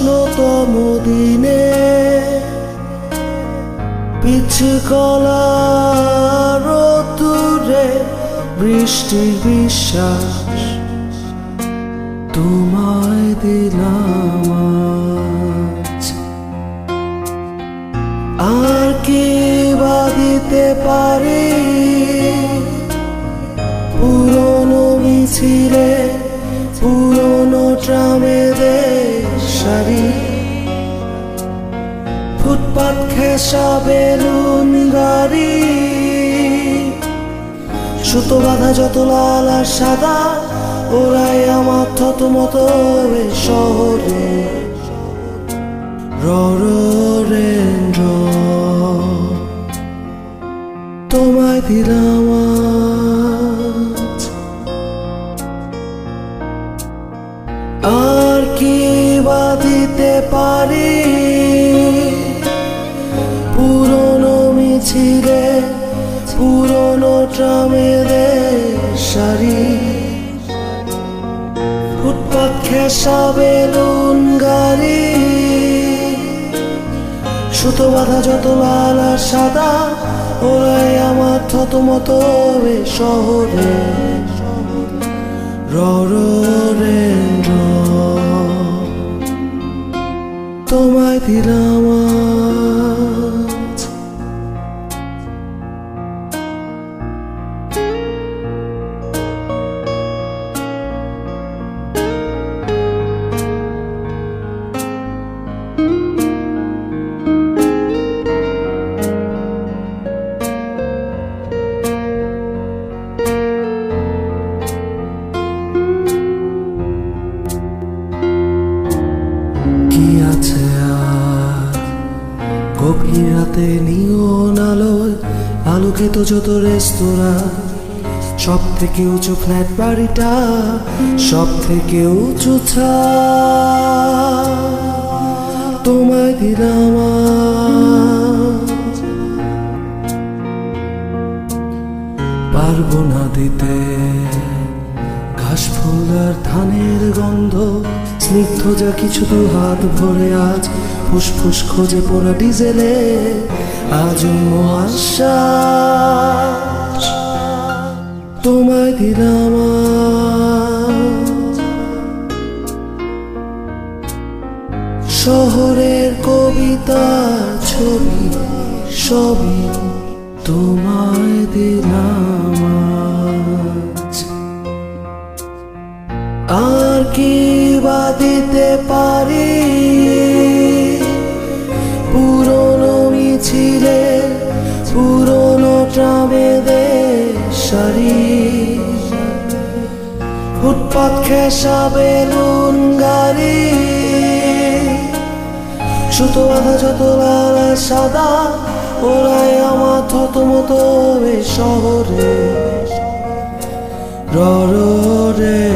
উষ্ণতম দিনে পিছে কলা রোদ্দুরে বৃষ্টির বিশ্বাস তোমায় দিলাম আজ। আর কি বা দিতে পারি পুরনো মিছিলে পুরনো ট্রামেদের সারি, ফুটপাত ঘেঁষা বেলুন গাড়ি, সুতো বাঁধা যত লাল আর সাদা ওরাই আমার থতমত শহরে। রেন্দ্র তোমায় দিলাম আজ। আর কি বা দিতে পারি পুরনো মিছিলে পুরনো ট্রামেদের সারি, ফুটপাত ঘেঁষা বেলুন গাড়ি, সুতো বাঁধা যত লাল আর সাদা ওরাই আমার থতমত শহরে। রেন্দ্র তোমায় দিলাম আজ। কি আছে আর গভীর রাতে নিয়ন আলোয় আলোকিত যত রেস্তোরাঁ, সব থেকে উঁচু ফ্ল্যাট বাড়িটা, সব থেকে উঁচু ছাদ তোমায় দিলাম আজ। পারবো না দিতে ঘাস ফুল আর ধানের গন্ধ, স্নিগ্ধ যা কিছু দু হাত ভরে আজ ফুসফুস খোঁজে পোড়া ডিজেলে আজ আশ্বাস তোমায় দিলাম আজ। শহরের কবিতা ছবি সবই তোমায় দিলাম আজ। আর কি বা দিতে পারি পুরনো মিছিলে পুরনো ট্রামেদের সারি, ফুটপাত ঘেঁষা বেলুন গাড়ি, সুতো বাঁধা যত লাল আর সাদা ওরাই আমার থতমত শহরে। রে